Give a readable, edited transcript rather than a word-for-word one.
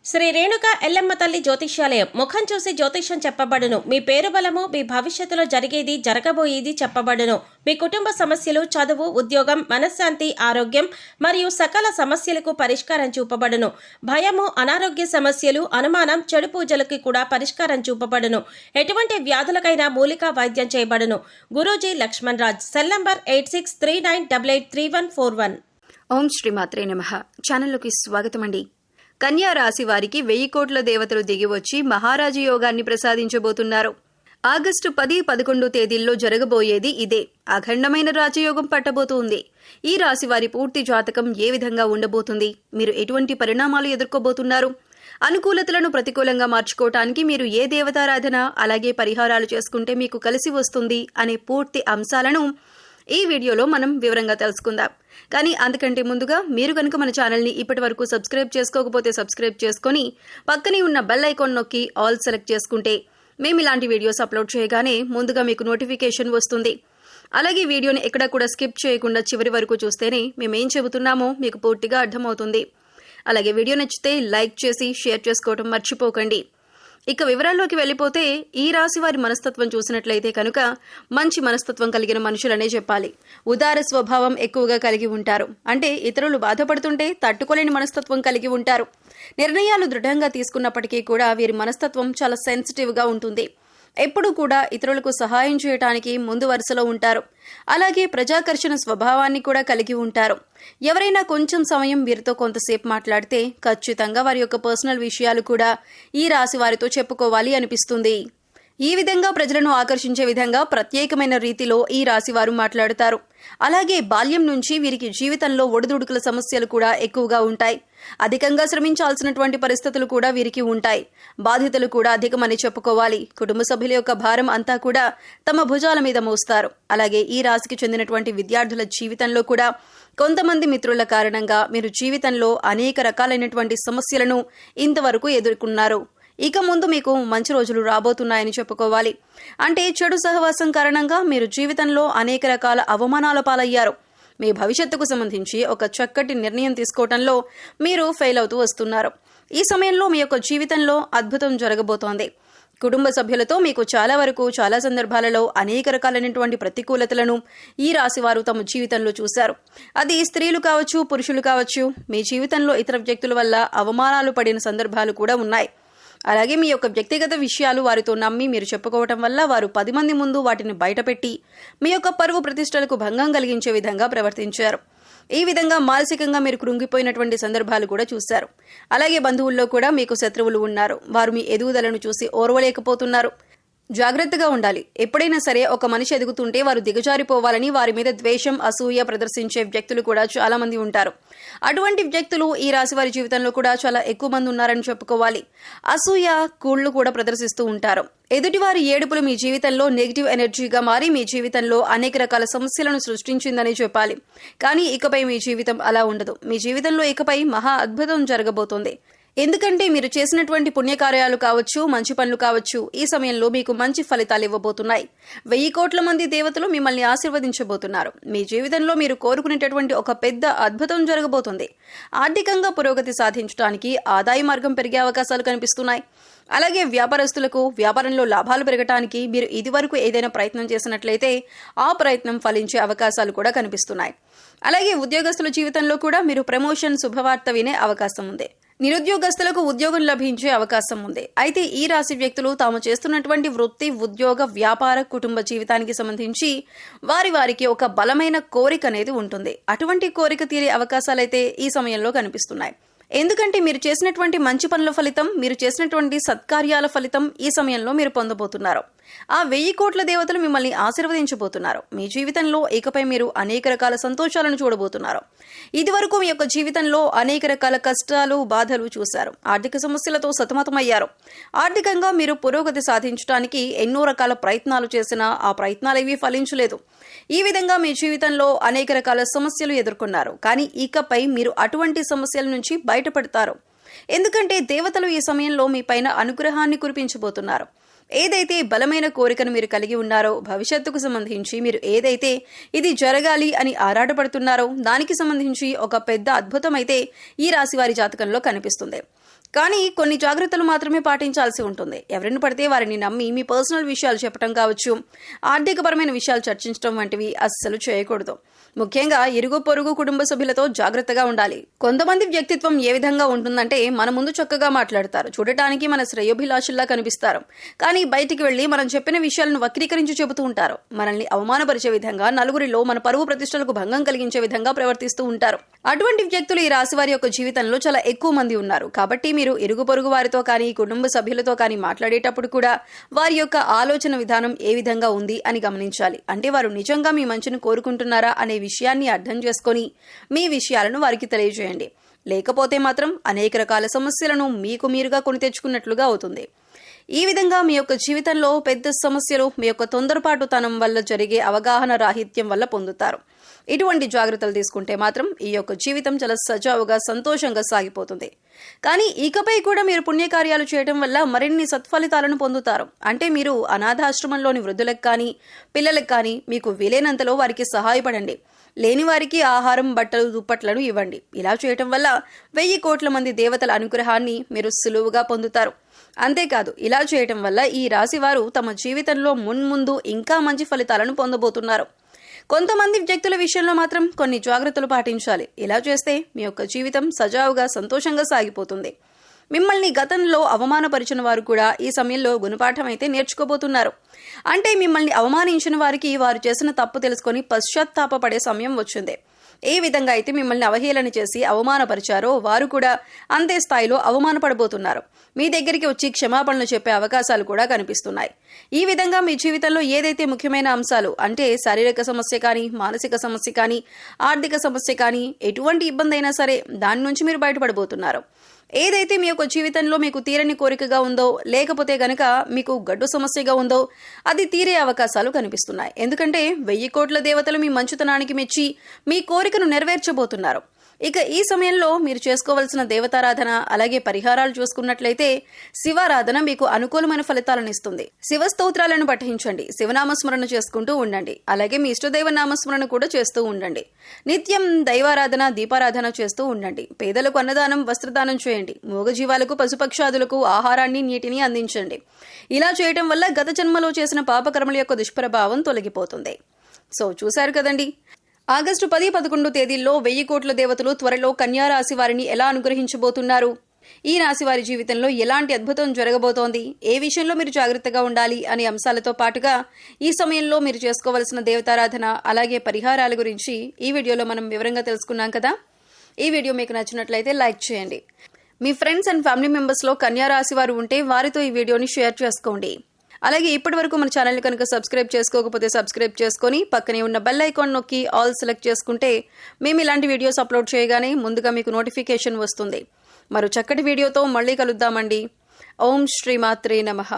శ్రీ రేణుక ఎల్లమ్మ తల్లి జ్యోతిష్యాలయం. ముఖం చూసి జ్యోతిష్యం చెప్పబడును. మీ పేరు బలము, మీ భవిష్యత్తులో జరిగేది, జరగబోయేది చెప్పబడును. మీ కుటుంబ సమస్యలు, చదువు, ఉద్యోగం, మనశ్శాంతి, ఆరోగ్యం మరియు సకల సమస్యలకు పరిష్కారం చూపబడును. భయము, అనారోగ్య సమస్యలు, అనుమానం, చెడు పూజలకి కూడా పరిష్కారం చూపబడును. ఎటువంటి వ్యాధులకైనా మూలికా వైద్యం చేయబడును. గురూజీ లక్ష్మణ్ రాజ్. Cell number 8639883141. ఓం శ్రీమాత్రే నమః. ఛానల్లోకి స్వాగతం అండి. కన్యా రాశి వారికి 1000 కోట్ల దేవతలు దిగివచ్చి మహారాజు యోగాన్ని ప్రసాదించబోతున్నారు. ఆగస్టు 10-11 తేదీల్లో జరగబోయేది ఇదే. అఖండమైన రాజయోగం పట్టబోతుంది. ఈ రాశి వారి పూర్తి జాతకం ఏ విధంగా ఉండబోతుంది, మీరు ఎటువంటి పరిణామాలు ఎదుర్కోబోతున్నారు, అనుకూలతలను ప్రతికూలంగా మార్చుకోవటానికి మీరు ఏ దేవతారాధన అలాగే పరిహారాలు చేసుకుంటే మీకు కలిసి వస్తుంది అనే పూర్తి అంశాలను ఈ వీడియోలో మనం వివరంగా తెలుసుకుందాం. కానీ అంతకంటే ముందుగా మీరు కనుక మన ఛానల్ని ఇప్పటి వరకు సబ్స్క్రైబ్ చేసుకోకపోతే సబ్స్క్రైబ్ చేసుకుని పక్కనే ఉన్న బెల్ ఐకాన్ నొక్కి ఆల్ సెలెక్ట్ చేసుకుంటే మేము ఇలాంటి వీడియోస్ అప్లోడ్ చేయగానే ముందుగా మీకు నోటిఫికేషన్ వస్తుంది. అలాగే వీడియోని ఎక్కడా కూడా స్కిప్ చేయకుండా చివరి వరకు చూస్తేనే మేమేం చెబుతున్నామో మీకు పూర్తిగా అర్థమవుతుంది. అలాగే వీడియో నచ్చితే లైక్ చేసి షేర్ చేసుకోవడం మర్చిపోకండి. ఇక వివరాల్లోకి వెళ్ళిపోతే ఈ రాశి వారి మనస్తత్వం చూసినట్లయితే కనుక మంచి మనస్తత్వం కలిగిన మనుషులనే చెప్పాలి. ఉదార స్వభావం ఎక్కువగా కలిగి ఉంటారు. అంటే ఇతరులు బాధపడుతుంటే తట్టుకోలేని మనస్తత్వం కలిగి ఉంటారు. నిర్ణయాలు దృఢంగా తీసుకున్నప్పటికీ కూడా వీరి మనస్తత్వం చాలా సెన్సిటివ్గా ఉంటుంది. ఎప్పుడూ కూడా ఇతరులకు సహాయం చేయటానికి ముందు వరుసలో ఉంటారు. అలాగే ప్రజాకర్షణ స్వభావాన్ని కూడా కలిగి ఉంటారు. ఎవరైనా కొంచెం సమయం వీరితో కొంతసేపు మాట్లాడితే ఖచ్చితంగా వారి యొక్క పర్సనల్ విషయాలు కూడా ఈ రాశి వారితో చెప్పుకోవాలి అనిపిస్తుంది. ఈ విధంగా ప్రజలను ఆకర్షించే విధంగా ప్రత్యేకమైన రీతిలో ఈ రాశి వారు మాట్లాడుతారు. అలాగే బాల్యం నుంచి వీరికి జీవితంలో ఒడిదుడుకుల సమస్యలు కూడా ఎక్కువగా ఉంటాయి. అధికంగా శ్రమించాల్సినటువంటి పరిస్థితులు కూడా వీరికి ఉంటాయి. బాధ్యతలు కూడా అధికమని చెప్పుకోవాలి. కుటుంబ సభ్యుల యొక్క భారం అంతా కూడా తమ భుజాల మీద మోస్తారు. అలాగే ఈ రాశికి చెందినటువంటి విద్యార్థుల జీవితంలో కూడా కొంతమంది మిత్రుల కారణంగా మీరు జీవితంలో అనేక రకాలైనటువంటి సమస్యలను ఇంతవరకు ఎదుర్కొన్నారు. ఇక ముందు మీకు మంచి రోజులు రాబోతున్నాయని చెప్పుకోవాలి. అంటే చెడు సహవాసం కారణంగా మీరు జీవితంలో అనేక రకాల అవమానాల పాలయ్యారు. మీ భవిష్యత్తుకు సంబంధించి ఒక చక్కటి నిర్ణయం తీసుకోవడంలో మీరు ఫెయిల్ అవుతూ వస్తున్నారు. ఈ సమయంలో మీ యొక్క జీవితంలో అద్భుతం జరగబోతోంది. కుటుంబ సభ్యులతో మీకు చాలా సందర్భాలలో అనేక రకాలైనటువంటి ప్రతికూలతలను ఈ రాశి వారు తమ జీవితంలో చూశారు. అది స్త్రీలు కావచ్చు, పురుషులు కావచ్చు. మీ జీవితంలో ఇతర వ్యక్తుల వల్ల అవమానాలు పడిన సందర్భాలు కూడా ఉన్నాయి. అలాగే మీ యొక్క వ్యక్తిగత విషయాలు వారితో నమ్మి మీరు చెప్పుకోవటం వల్ల వారు 10 మంది ముందు వాటిని బయటపెట్టి మీ యొక్క పరువు ప్రతిష్టలకు భంగం కలిగించే విధంగా ప్రవర్తించారు. ఈ విధంగా మానసికంగా మీరు కృంగిపోయినటువంటి సందర్భాలు కూడా చూశారు. అలాగే బంధువుల్లో కూడా మీకు శత్రువులు ఉన్నారు. వారు మీ ఎదుగుదలను చూసి ఓర్వలేకపోతున్నారు. జాగ్రత్తగా ఉండాలి. ఎప్పుడైనా సరే ఒక మనిషి ఎదుగుతుంటే వారు దిగజారిపోవాలని వారి మీద ద్వేషం, అసూయ ప్రదర్శించే వ్యక్తులు కూడా చాలా మంది ఉంటారు. అటువంటి వ్యక్తులు ఈ రాశి వారి జీవితంలో కూడా చాలా ఎక్కువ మంది ఉన్నారని చెప్పుకోవాలి. అసూయ, కూళ్లు కూడా ప్రదర్శిస్తూ ఉంటారు. ఎదుటివారి ఏడుపులు మీ జీవితంలో నెగిటివ్ ఎనర్జీగా మారి మీ జీవితంలో అనేక రకాల సమస్యలను సృష్టించిందని చెప్పాలి. కానీ ఇకపై మీ జీవితం అలా ఉండదు. మీ జీవితంలో ఇకపై మహా అద్భుతం జరగబోతోంది. ఎందుకంటే మీరు చేసినటువంటి పుణ్యకార్యాలు కావచ్చు, మంచి పనులు కావచ్చు, ఈ సమయంలో మీకు మంచి ఫలితాలు ఇవ్వబోతున్నాయి. 1000 కోట్ల మంది దేవతలు మిమ్మల్ని ఆశీర్వదించబోతున్నారు. మీ జీవితంలో మీరు కోరుకునేటటువంటి ఒక పెద్ద అద్భుతం జరగబోతుంది. ఆర్థికంగా పురోగతి సాధించడానికి ఆదాయ మార్గం పెరిగే అవకాశాలు కనిపిస్తున్నాయి. అలాగే వ్యాపారస్తులకు వ్యాపారంలో లాభాలు పెరగటానికి మీరు ఇదివరకు ఏదైనా ప్రయత్నం చేసినట్లయితే ఆ ప్రయత్నం ఫలించే అవకాశాలు కూడా కనిపిస్తున్నాయి. అలాగే ఉద్యోగస్తుల జీవితంలో కూడా మీరు ప్రమోషన్ శుభవార్త వినే అవకాశం ఉంది. నిరుద్యోగస్తులకు ఉద్యోగం లభించే అవకాశం ఉంది. అయితే ఈ రాశి వ్యక్తులు తాము చేస్తున్నటువంటి వృత్తి, ఉద్యోగ, వ్యాపార, కుటుంబ జీవితానికి సంబంధించి వారికి ఒక బలమైన కోరిక అనేది ఉంటుంది. అటువంటి కోరిక తీరే అవకాశాలైతే ఈ సమయంలో కనిపిస్తున్నాయి. ఎందుకంటే మీరు చేసినటువంటి మంచి పనుల ఫలితం, మీరు చేసినటువంటి సత్కార్యాల ఫలితం ఈ సమయంలో మీరు పొందబోతున్నారు. ఆ 1000 కోట్ల దేవతలు మిమ్మల్ని ఆశీర్వదించబోతున్నారు. మీ జీవితంలో ఇకపై మీరు అనేక రకాల సంతోషాలను చూడబోతున్నారు. ఇదివరకు మీ యొక్క జీవితంలో అనేక రకాల కష్టాలు, బాధలు చూశారు. ఆర్థిక సమస్యలతో సతమతమయ్యారు. ఆర్థికంగా మీరు పురోగతి సాధించడానికి ఎన్నో రకాల ప్రయత్నాలు చేసినా ఆ ప్రయత్నాలేవీ ఫలించలేదు. ఈ విధంగా మీ జీవితంలో అనేక రకాల సమస్యలు ఎదుర్కొన్నారు. కానీ ఇకపై మీరు అటువంటి సమస్యల నుంచి బయటపడతారు. ఎందుకంటే దేవతలు ఈ సమయంలో మీ పైన అనుగ్రహాన్ని కురిపించబోతున్నారు. ఏదైతే బలమైన కోరికను మీరు కలిగి ఉన్నారో, భవిష్యత్తుకు సంబంధించి మీరు ఏదైతే ఇది జరగాలి అని ఆరాటపడుతున్నారో దానికి సంబంధించి ఒక పెద్ద అద్భుతం అయితే ఈ రాశి వారి జాతకంలో కనిపిస్తుంది. కానీ కొన్ని జాగ్రత్తలు మాత్రమే పాటించాల్సి ఉంటుంది. ఎవరిని పడితే వారిని నమ్మి మీ పర్సనల్ విషయాలు చెప్పడం కావచ్చు, ఆర్థికపరమైన విషయాలు చర్చించడం వంటివి అస్సలు చేయకూడదు. ముఖ్యంగా ఇరుగు పొరుగు కుటుంబ సభ్యులతో జాగ్రత్తగా ఉండాలి. కొంతమంది వ్యక్తిత్వం ఏ విధంగా ఉంటుందంటే మన ముందు చక్కగా మాట్లాడతారు, చూడటానికి మన శ్రేయోభిలాషుల్లా కనిపిస్తారు, కానీ బయటికి వెళ్లి మనం చెప్పిన విషయాలను వక్రీకరించి చెబుతూ ఉంటారు. మనల్ని అవమానపరిచే విధంగా, నలుగురిలో మన పరువు ప్రతిష్టలకు భంగం కలిగించే విధంగా ప్రవర్తిస్తూ ఉంటారు. అటువంటి వ్యక్తులు ఈ రాశి వారి యొక్క జీవితంలో చాలా ఎక్కువ మంది ఉన్నారు. కాబట్టి మీరు ఇరుగు పొరుగు వారితో కానీ కుటుంబ సభ్యులతో కానీ మాట్లాడేటప్పుడు కూడా వారి యొక్క ఆలోచన విధానం ఏ విధంగా ఉంది అని గమనించాలి. అంటే వారు నిజంగా మీ మంచిని కోరుకుంటున్నారా అనే విషయాన్ని అర్థం చేసుకొని మీ విషయాలను వారికి తెలియజేయండి. లేకపోతే మాత్రం అనేక రకాల సమస్యలను మీకు మీరుగా కొని తెచ్చుకున్నట్లుగా అవుతుంది. ఈ విధంగా మీ యొక్క జీవితంలో పెద్ద సమస్యలు మీ యొక్క తొందరపాటుతనం వల్ల జరిగే అవగాహన రాహిత్యం వల్ల పొందుతారు. ఇటువంటి జాగ్రత్తలు తీసుకుంటే మాత్రం ఈ యొక్క జీవితం చాలా సజావుగా సంతోషంగా సాగిపోతుంది. కానీ ఇకపై కూడా మీరు పుణ్యకార్యాలు చేయడం వల్ల మరిన్ని సత్ఫలితాలను పొందుతారు. అంటే మీరు అనాథాశ్రమంలోని వృద్ధులకు కానీ పిల్లలకు కానీ మీకు వీలైనంతలో వారికి సహాయపడండి. లేని వారికి ఆహారం, బట్టలు, దుప్పట్లను ఇవ్వండి. ఇలా చేయటం వల్ల 1000 కోట్ల మంది దేవతల అనుగ్రహాన్ని మీరు సులువుగా పొందుతారు. అంతేకాదు, ఇలా చేయటం వల్ల ఈ రాశి వారు తమ జీవితంలో మున్ముందు ఇంకా మంచి ఫలితాలను పొందబోతున్నారు. కొంతమంది వ్యక్తుల విషయంలో మాత్రం కొన్ని జాగ్రత్తలు పాటించాలి. ఇలా చేస్తే మీ యొక్క జీవితం సజావుగా సంతోషంగా సాగిపోతుంది. మిమ్మల్ని గతంలో అవమానపరిచిన వారు కూడా ఈ సమయంలో గుణపాఠం అయితే నేర్చుకోబోతున్నారు. అంటే మిమ్మల్ని అవమానించిన వారికి వారు చేసిన తప్పు తెలుసుకొని పశ్చాత్తాపపడే సమయం వచ్చింది. ఏ విధంగా అయితే మిమ్మల్ని అవహేళన చేసి అవమానపరిచారో వారు కూడా అంతే స్థాయిలో అవమానపడబోతున్నారు. మీ దగ్గరికి వచ్చి క్షమాపణలు చెప్పే అవకాశాలు కూడా కనిపిస్తున్నాయి. ఈ విధంగా మీ జీవితంలో ఏదైతే ముఖ్యమైన అంశాలు అంటే శారీరక సమస్య కానీ, మానసిక సమస్య కానీ, ఆర్థిక సమస్య కానీ, ఎటువంటి ఇబ్బంది అయినా సరే దాని నుంచి మీరు బయటపడబోతున్నారు. ఏదైతే మీ యొక్క జీవితంలో మీకు తీరని కోరికగా ఉందో, లేకపోతే గనక మీకు గడ్డు సమస్యగా ఉందో అది తీరే అవకాశాలు కనిపిస్తున్నాయి. ఎందుకంటే 1000 కోట్ల దేవతలు మీ మంచుతనానికి మెచ్చి మీ కోరికను నెరవేర్చబోతున్నారు. ఇక ఈ సమయంలో మీరు చేసుకోవాల్సిన దేవతారాధన అలాగే పరిహారాలు చూసుకున్నట్లయితే శివారాధన మీకు అనుకూలమైన ఫలితాలను ఇస్తుంది. శివ స్తోత్రాలను పఠించండి, శివనామస్మరణ చేసుకుంటూ ఉండండి. అలాగే మీ ఇష్టదైవ నామస్మరణ కూడా చేస్తూ ఉండండి. నిత్యం దైవారాధన, దీపారాధన చేస్తూ ఉండండి. పేదలకు అన్నదానం, వస్త్రదానం చేయండి. మూగజీవాలకు, పశుపక్షాదులకు ఆహారాన్ని, నీటిని అందించండి. ఇలా చేయటం వల్ల గత జన్మలో చేసిన పాపకర్మల యొక్క దుష్ప్రభావం తొలగిపోతుంది. సో చూశారు కదండి, ఆగస్టు 10-11 తేదీల్లో 1000 కోట్ల దేవతలు త్వరలో కన్యా రాశి వారిని ఎలా అనుగ్రహించబోతున్నారు, ఈ రాశి వారి జీవితంలో ఎలాంటి అద్భుతం జరగబోతోంది, ఏ విషయంలో మీరు జాగ్రత్తగా ఉండాలి అనే అంశాలతో పాటుగా ఈ సమయంలో మీరు చేసుకోవాల్సిన దేవతారాధన అలాగే పరిహారాల గురించి ఈ వీడియోలో మనం వివరంగా తెలుసుకున్నాం కదా. ఈ వీడియో మీకు నచ్చినట్లయితే లైక్ చేయండి. మీ ఫ్రెండ్స్ అండ్ ఫ్యామిలీ మెంబర్స్లో కన్యా రాశి వారు ఉంటే వారితో ఈ వీడియోని షేర్ చేసుకోండి. అలాగే ఇప్పటి వరకు మన ఛానల్ కనుక సబ్స్క్రైబ్ చేసుకోకపోతే సబ్స్క్రైబ్ చేసుకొని పక్కనే ఉన్న బెల్ ఐకాన్ నొక్కి ఆల్ సెలెక్ట్ చేసుకుంటే మేము ఇలాంటి వీడియోస్ అప్లోడ్ చేయగానే ముందుగా మీకు నోటిఫికేషన్ వస్తుంది. మరో చక్కటి వీడియోతో మళ్ళీ కలుద్దామండి. ఓం శ్రీమాత్రే నమః.